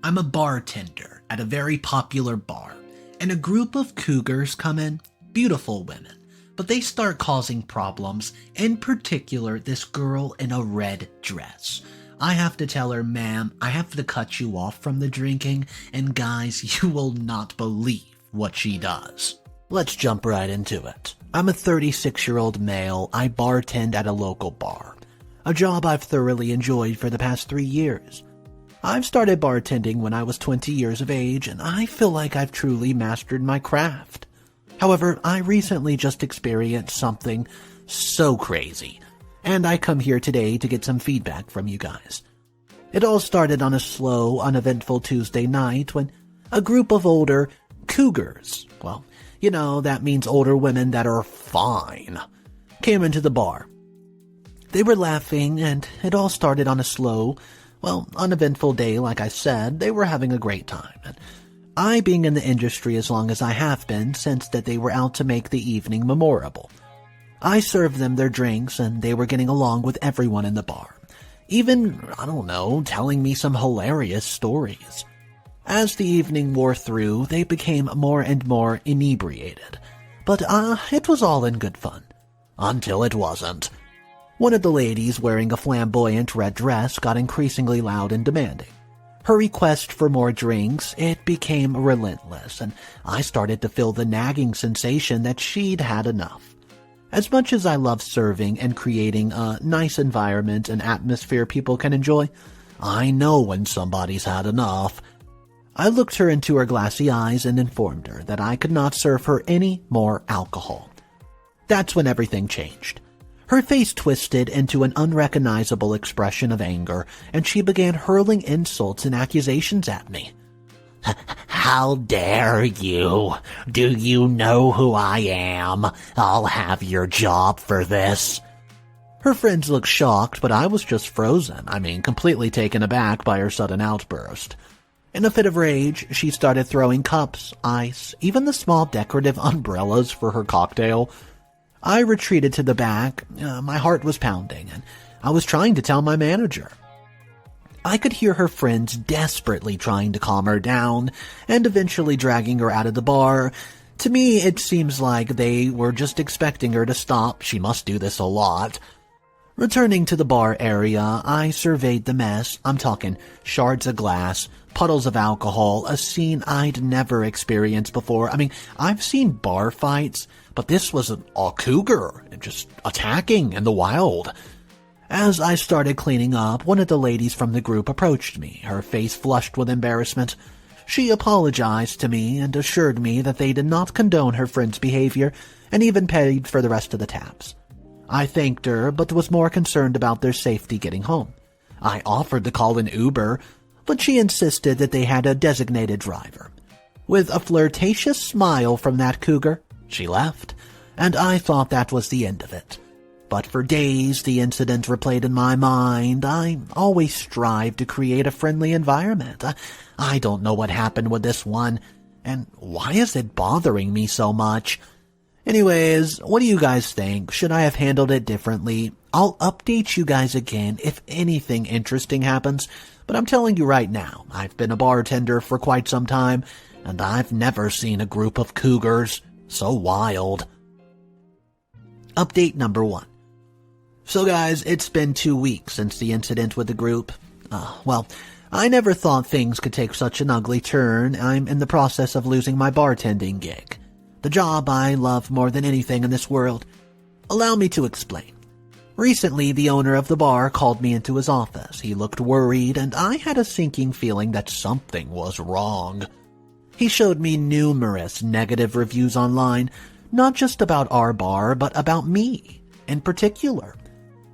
I'm a bartender at a very popular bar, and a group of cougars come in, beautiful women, but they start causing problems, in particular this girl in a red dress. I have to tell her, ma'am, I have to cut you off from the drinking, and guys, you will not believe what she does. Let's jump right into it. I'm a 36-year-old male. I bartend at a local bar, a job I've thoroughly enjoyed for the past 3 years. I've started bartending when I was 20 years of age, and I feel like I've truly mastered my craft. However, I recently just experienced something so crazy, and I come here today to get some feedback from you guys. It all started on a slow, uneventful Tuesday night when a group of older cougars, well, you know, that means older women that are fine, came into the bar. They were laughing, and it all started on a slow, well, uneventful day. Like I said, they were having a great time, and I, being in the industry as long as I have been, sensed that they were out to make the evening memorable. I served them their drinks, and they were getting along with everyone in the bar, even, I don't know, telling me some hilarious stories. As the evening wore through, they became more and more inebriated, but it was all in good fun. Until it wasn't. One of the ladies, wearing a flamboyant red dress, got increasingly loud and demanding. Her request for more drinks, it became relentless, and I started to feel the nagging sensation that she'd had enough. As much as I love serving and creating a nice environment and atmosphere people can enjoy, I know when somebody's had enough. I looked her into her glassy eyes and informed her that I could not serve her any more alcohol. That's when everything changed. Her face twisted into an unrecognizable expression of anger, and she began hurling insults and accusations at me. "How dare you? Do you know who I am? I'll have your job for this." Her friends looked shocked, but I was just frozen. Completely taken aback by her sudden outburst. In a fit of rage, she started throwing cups, ice, even the small decorative umbrellas for her cocktail. I retreated to the back. My heart was pounding, and I was trying to tell my manager. I could hear her friends desperately trying to calm her down and eventually dragging her out of the bar. To me, it seems like they were just expecting her to stop. She must do this a lot. Returning to the bar area, I surveyed the mess. I'm talking shards of glass, puddles of alcohol, a scene I'd never experienced before. I've seen bar fights, but this was a cougar, just attacking in the wild. As I started cleaning up, one of the ladies from the group approached me, her face flushed with embarrassment. She apologized to me and assured me that they did not condone her friend's behavior and even paid for the rest of the tabs. I thanked her, but was more concerned about their safety getting home. I offered to call an Uber, but she insisted that they had a designated driver. With a flirtatious smile from that cougar, she left, and I thought that was the end of it. But for days the incident replayed in my mind. I always strive to create a friendly environment. I don't know what happened with this one, and why is it bothering me so much? Anyways, what do you guys think? Should I have handled it differently? I'll update you guys again if anything interesting happens, but I'm telling you right now, I've been a bartender for quite some time, and I've never seen a group of cougars so wild. Update number 1. So guys, it's been 2 weeks since the incident with the group. I never thought things could take such an ugly turn. I'm in the process of losing my bartending gig, the job I love more than anything in this world. Allow me to explain. Recently, the owner of the bar called me into his office. He looked worried, and I had a sinking feeling that something was wrong. He showed me numerous negative reviews online, not just about our bar, but about me in particular.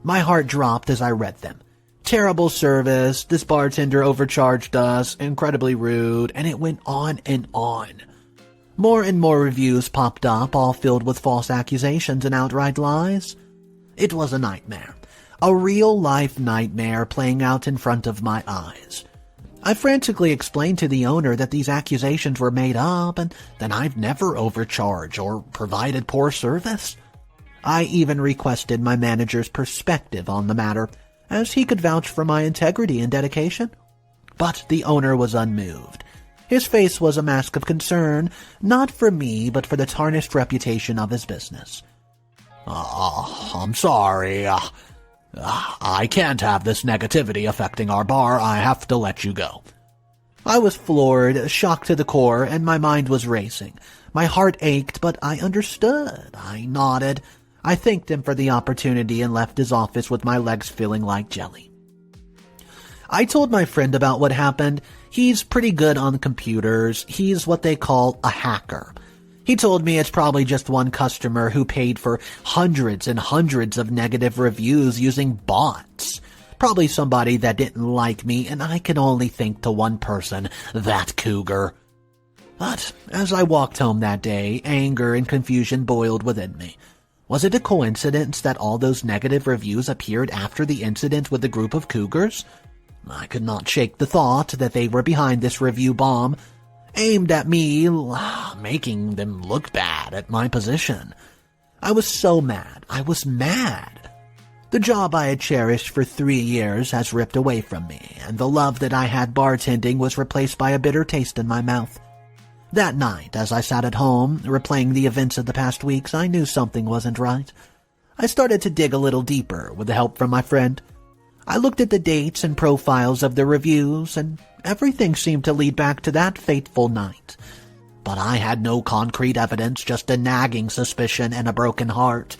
My heart dropped as I read them. Terrible service, this bartender overcharged us, incredibly rude, and it went on and on. More and more reviews popped up, all filled with false accusations and outright lies. It was a nightmare. A real-life nightmare playing out in front of my eyes. I frantically explained to the owner that these accusations were made up and that I've never overcharged or provided poor service. I even requested my manager's perspective on the matter, as he could vouch for my integrity and dedication. But the owner was unmoved. His face was a mask of concern, not for me, but for the tarnished reputation of his business. I'm sorry. I can't have this negativity affecting our bar. I have to let you go. I was floored, shocked to the core, and my mind was racing. My heart ached, but I understood. I nodded. I thanked him for the opportunity and left his office with my legs feeling like jelly. I told my friend about what happened. He's pretty good on computers. He's what they call a hacker. He told me it's probably just one customer who paid for hundreds and hundreds of negative reviews using bots. Probably somebody that didn't like me, and I can only think to one person, that cougar. But as I walked home that day, anger and confusion boiled within me. Was it a coincidence that all those negative reviews appeared after the incident with the group of cougars? I could not shake the thought that they were behind this review bomb, aimed at me, making them look bad at my position. I was so mad. I was mad. The job I had cherished for 3 years has ripped away from me, and the love that I had bartending was replaced by a bitter taste in my mouth. That night, as I sat at home, replaying the events of the past weeks, I knew something wasn't right. I started to dig a little deeper with the help from my friend. I looked at the dates and profiles of the reviews, and everything seemed to lead back to that fateful night. But I had no concrete evidence, just a nagging suspicion and a broken heart.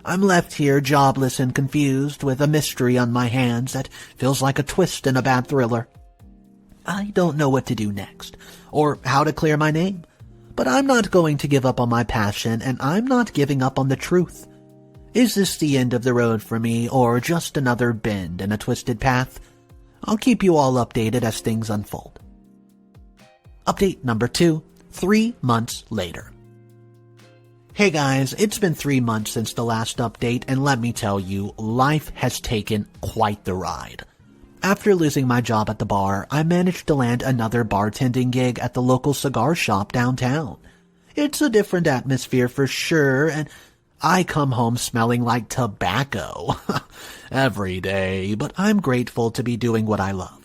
I'm left here jobless and confused, with a mystery on my hands that feels like a twist in a bad thriller. I don't know what to do next, or how to clear my name, but I'm not going to give up on my passion, and I'm not giving up on the truth. Is this the end of the road for me, or just another bend in a twisted path? I'll keep you all updated as things unfold. Update number 2, 3 months later. Hey guys, it's been 3 months since the last update, and let me tell you, life has taken quite the ride. After losing my job at the bar, I managed to land another bartending gig at the local cigar shop downtown. It's a different atmosphere for sure, and I come home smelling like tobacco every day, but I'm grateful to be doing what I love.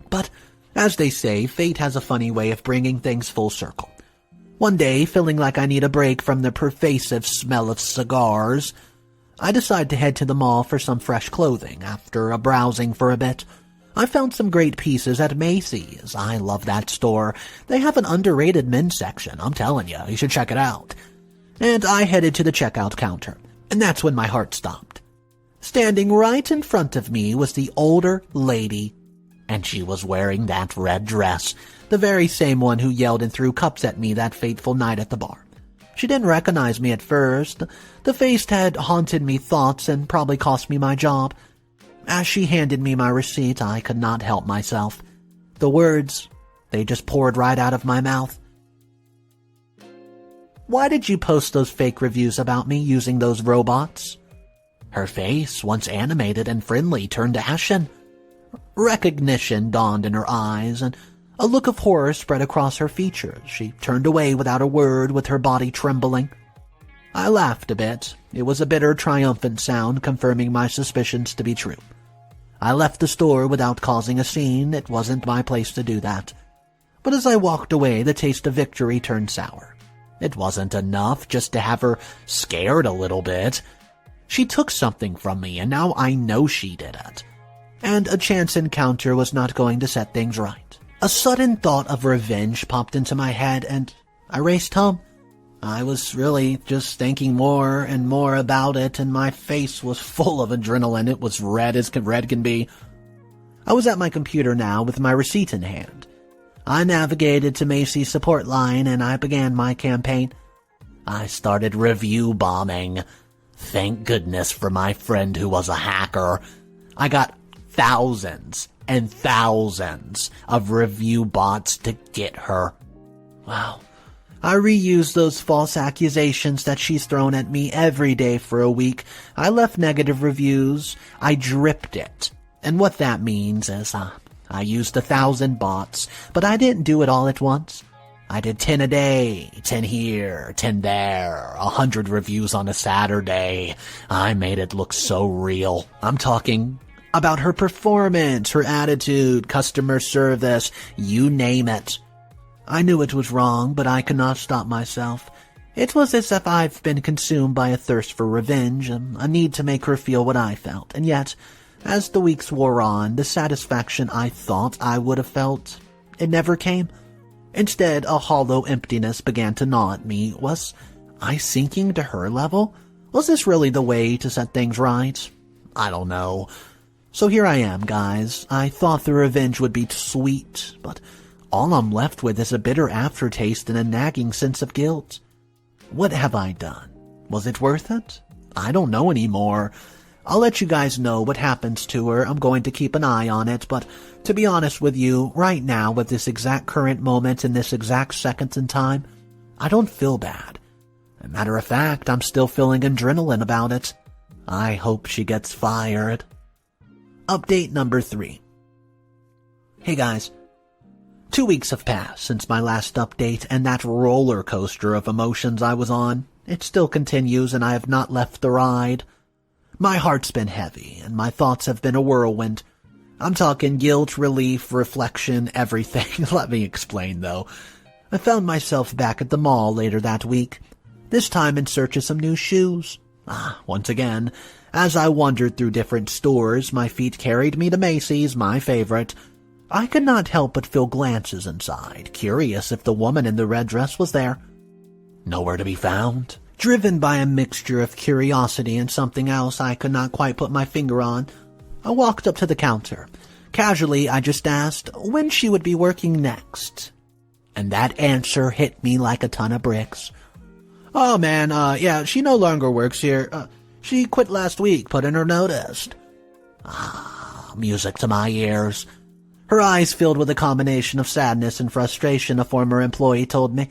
But, as they say, fate has a funny way of bringing things full circle. One day, feeling like I need a break from the pervasive smell of cigars, I decide to head to the mall for some fresh clothing. After browsing for a bit, I found some great pieces at Macy's. I love that store. They have an underrated men's section. I'm telling you, you should check it out. And I headed to the checkout counter, and that's when my heart stopped. Standing right in front of me was the older lady, and she was wearing that red dress, the very same one who yelled and threw cups at me that fateful night at the bar. She didn't recognize me at first. The face had haunted me thoughts and probably cost me my job. As she handed me my receipt, I could not help myself. The words, they just poured right out of my mouth. Why did you post those fake reviews about me using those robots? Her face, once animated and friendly, turned ashen. Recognition dawned in her eyes, and a look of horror spread across her features. She turned away without a word, with her body trembling. I laughed a bit. It was a bitter, triumphant sound, confirming my suspicions to be true. I left the store without causing a scene. It wasn't my place to do that. But as I walked away, the taste of victory turned sour. It wasn't enough just to have her scared a little bit. She took something from me, and now I know she did it. And a chance encounter was not going to set things right. A sudden thought of revenge popped into my head, and I raced home. I was really just thinking more and more about it, and my face was full of adrenaline. It was red as red can be. I was at my computer now with my receipt in hand. I navigated to Macy's support line, and I began my campaign. I started review bombing. Thank goodness for my friend who was a hacker. I got thousands and thousands of review bots to get her. Wow. I reused those false accusations that she's thrown at me every day for a week. I left negative reviews. I dripped it. And what that means is, I used 1,000 bots, but I didn't do it all at once. I did 10 a day, 10 here, 10 there, 100 reviews on a Saturday. I made it look so real. I'm talking About her performance, her attitude, customer service, you name it. I knew it was wrong, but I could not stop myself. It was as if I've been consumed by a thirst for revenge, a need to make her feel what I felt, and yet, as the weeks wore on, the satisfaction I thought I would have felt, it never came. Instead, a hollow emptiness began to gnaw at me. Was I sinking to her level? Was this really the way to set things right? I don't know. So here I am, guys. I thought the revenge would be sweet, but all I'm left with is a bitter aftertaste and a nagging sense of guilt. What have I done? Was it worth it? I don't know anymore. I'll let you guys know what happens to her. I'm going to keep an eye on it, but to be honest with you, right now, with this exact current moment in this exact second in time, I don't feel bad. As a matter of fact, I'm still feeling adrenaline about it. I hope she gets fired. Update number 3. Hey guys. 2 weeks have passed since my last update, and that roller coaster of emotions I was on, it still continues and I have not left the ride. My heart's been heavy, and my thoughts have been a whirlwind. I'm talking guilt, relief, reflection, everything. Let me explain, though. I found myself back at the mall later that week, this time in search of some new shoes. Once again, as I wandered through different stores, my feet carried me to Macy's, my favorite. I could not help but feel glances inside, curious if the woman in the red dress was there. Nowhere to be found. Driven by a mixture of curiosity and something else I could not quite put my finger on, I walked up to the counter. Casually, I just asked when she would be working next. And that answer hit me like a ton of bricks. Oh man, yeah, she no longer works here. She quit last week, put in her notice. Music to my ears. Her eyes filled with a combination of sadness and frustration, a former employee told me.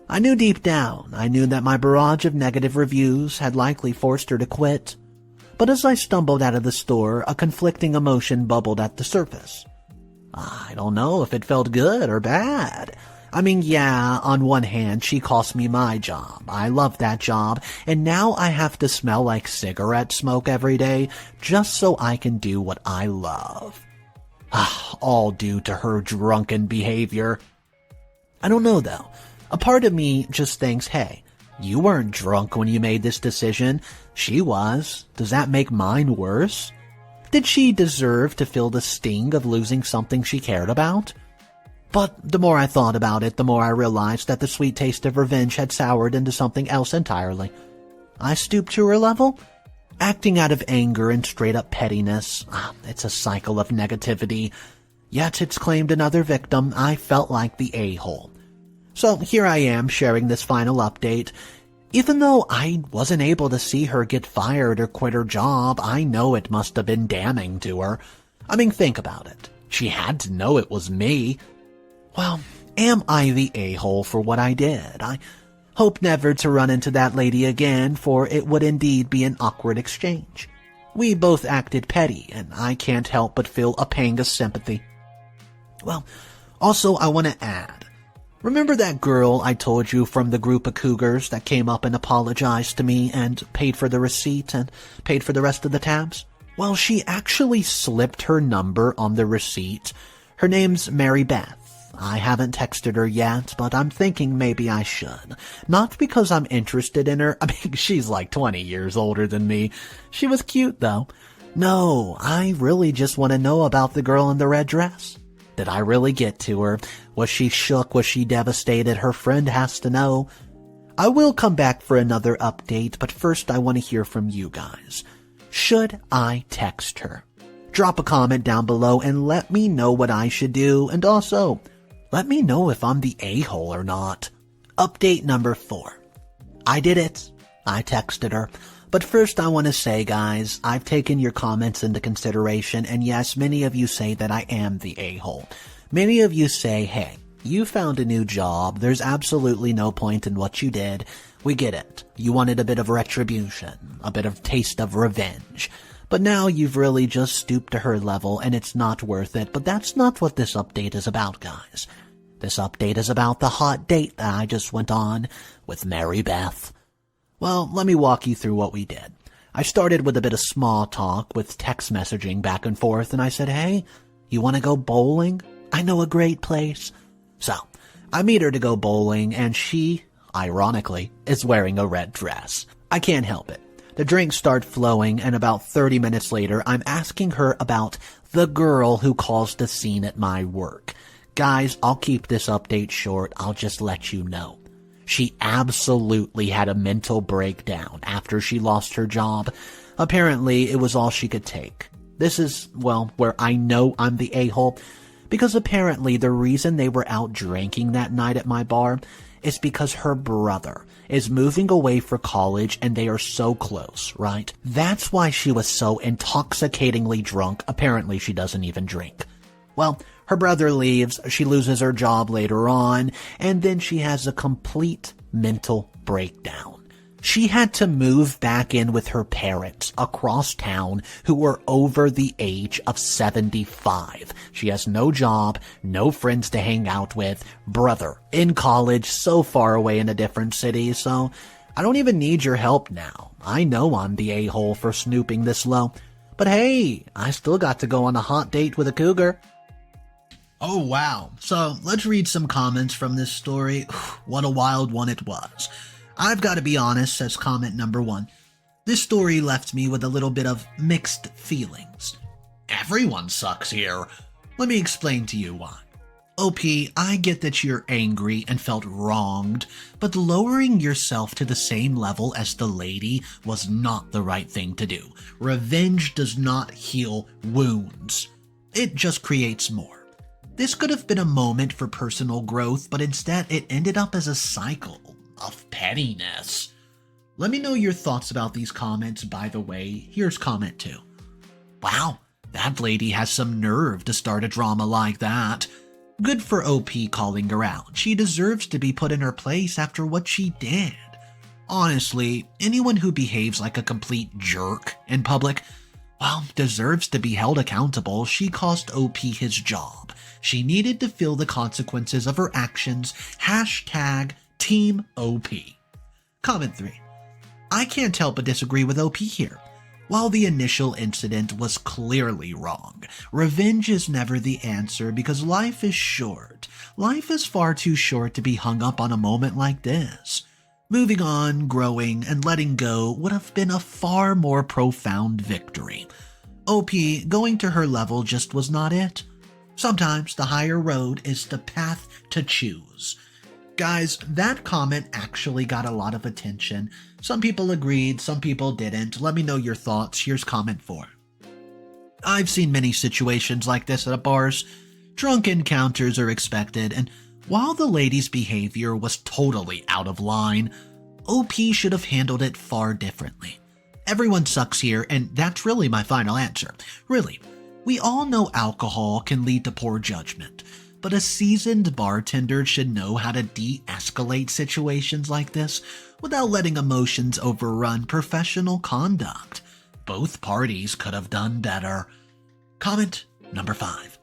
I knew deep down, I knew that my barrage of negative reviews had likely forced her to quit. But as I stumbled out of the store, a conflicting emotion bubbled at the surface. I don't know if it felt good or bad. I mean, yeah, on one hand, she cost me my job. I love that job, and now I have to smell like cigarette smoke every day just so I can do what I love. All due to her drunken behavior. I don't know, though. A part of me just thinks, hey, you weren't drunk when you made this decision. She was. Does that make mine worse? Did she deserve to feel the sting of losing something she cared about? But the more I thought about it, the more I realized that the sweet taste of revenge had soured into something else entirely. I stooped to her level, acting out of anger and straight-up pettiness. It's a cycle of negativity. Yet it's claimed another victim. I felt like the a-hole. So here I am sharing this final update. Even though I wasn't able to see her get fired or quit her job, I know it must have been damning to her. I mean, think about it. She had to know it was me. Well, am I the a-hole for what I did? I hope never to run into that lady again, for it would indeed be an awkward exchange. We both acted petty, and I can't help but feel a pang of sympathy. Well, also I want to add, remember that girl I told you from the group of cougars that came up and apologized to me and paid for the receipt and paid for the rest of the tabs? Well, she actually slipped her number on the receipt. Her name's Mary Beth. I haven't texted her yet, but I'm thinking maybe I should. Not because I'm interested in her. I mean, she's like 20 years older than me. She was cute, though. No, I really just want to know about the girl in the red dress. Did I really get to her? Was she shook? Was she devastated? Her friend has to know. I will come back for another update, but first I want to hear from you guys. Should I text her? Drop a comment down below and let me know what I should do, and also, let me know if I'm the a-hole or not. Update number 4. I did it. I texted her. But first I want to say, guys, I've taken your comments into consideration, and yes, many of you say that I am the a-hole. Many of you say, hey, you found a new job. There's absolutely no point in what you did. We get it. You wanted a bit of retribution, a bit of taste of revenge. But now you've really just stooped to her level, and it's not worth it. But that's not what this update is about, guys. This update is about the hot date that I just went on with Mary Beth. Well, let me walk you through what we did. I started with a bit of small talk with text messaging back and forth, and I said, "Hey, you want to go bowling? I know a great place." So, I meet her to go bowling, and she, ironically, is wearing a red dress. I can't help it. The drinks start flowing, and about 30 minutes later, I'm asking her about the girl who caused a scene at my work. Guys, I'll keep this update short. I'll just let you know. She absolutely had a mental breakdown after she lost her job. Apparently, it was all she could take. This is, well, where I know I'm the a-hole, because apparently the reason they were out drinking that night at my bar is because her brother is moving away for college and they are so close, right? That's why she was so intoxicatingly drunk. Apparently she doesn't even drink. Well, her brother leaves, she loses her job later on, and then she has a complete mental breakdown. She had to move back in with her parents across town who were over the age of 75. She has no job, no friends to hang out with, brother in college so far away in a different city, so I don't even need your help now. I know I'm the a-hole for snooping this low, but hey, I still got to go on a hot date with a cougar. Oh wow, so let's read some comments from this story. What a wild one it was. I've got to be honest, says comment number 1. This story left me with a little bit of mixed feelings. Everyone sucks here. Let me explain to you why. OP, I get that you're angry and felt wronged, but lowering yourself to the same level as the lady was not the right thing to do. Revenge does not heal wounds. It just creates more. This could have been a moment for personal growth, but instead it ended up as a cycle of pettiness. Let me know your thoughts about these comments, by the way. Here's comment 2. Wow, that lady has some nerve to start a drama like that. Good for OP calling her out. She deserves to be put in her place after what she did. Honestly, anyone who behaves like a complete jerk in public, well, deserves to be held accountable. She cost OP his job. She needed to feel the consequences of her actions. Hashtag Team OP. Comment 3. I can't help but disagree with OP here. While the initial incident was clearly wrong, revenge is never the answer because life is short. Life is far too short to be hung up on a moment like this. Moving on, growing, and letting go would have been a far more profound victory. OP going to her level just was not it. Sometimes the higher road is the path to choose. Guys, that comment actually got a lot of attention. Some people agreed, some people didn't. Let me know your thoughts. Here's comment 4. I've seen many situations like this at bars. Drunk encounters are expected, and while the lady's behavior was totally out of line, OP should have handled it far differently. Everyone sucks here, and that's really my final answer. Really, we all know alcohol can lead to poor judgment. But a seasoned bartender should know how to de-escalate situations like this without letting emotions overrun professional conduct. Both parties could have done better. Comment number 5.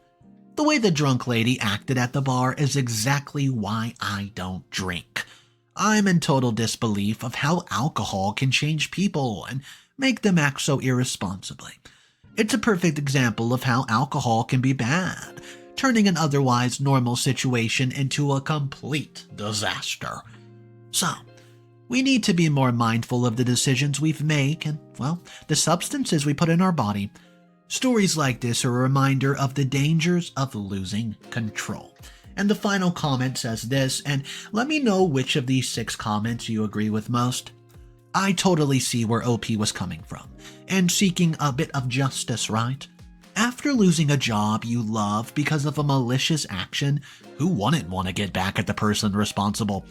The way the drunk lady acted at the bar is exactly why I don't drink. I'm in total disbelief of how alcohol can change people and make them act so irresponsibly. It's a perfect example of how alcohol can be bad, turning an otherwise normal situation into a complete disaster. So, we need to be more mindful of the decisions we make and, well, the substances we put in our body. Stories like this are a reminder of the dangers of losing control. And the final comment says this, and let me know which of these 6 comments you agree with most. I totally see where OP was coming from, and seeking a bit of justice, right? After losing a job you love because of a malicious action, who wouldn't want to get back at the person responsible?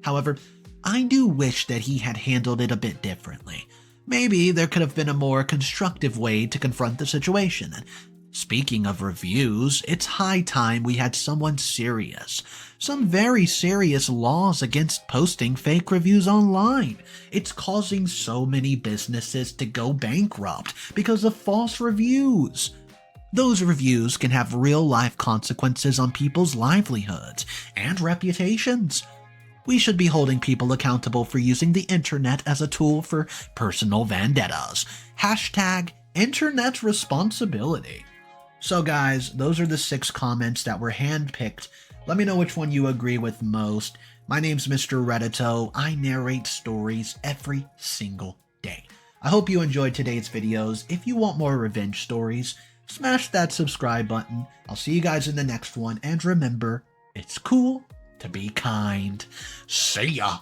However, I do wish that he had handled it a bit differently. Maybe there could have been a more constructive way to confront the situation. And speaking of reviews, it's high time we had someone serious. Some very serious laws against posting fake reviews online. It's causing so many businesses to go bankrupt because of false reviews. Those reviews can have real-life consequences on people's livelihoods and reputations. We should be holding people accountable for using the internet as a tool for personal vendettas. Hashtag internet responsibility. So guys, those are the 6 comments that were handpicked. Let me know which one you agree with most. My name's Mr. Reddito. I narrate stories every single day. I hope you enjoyed today's videos. If you want more revenge stories, smash that subscribe button. I'll see you guys in the next one, and remember, it's cool to be kind. See ya!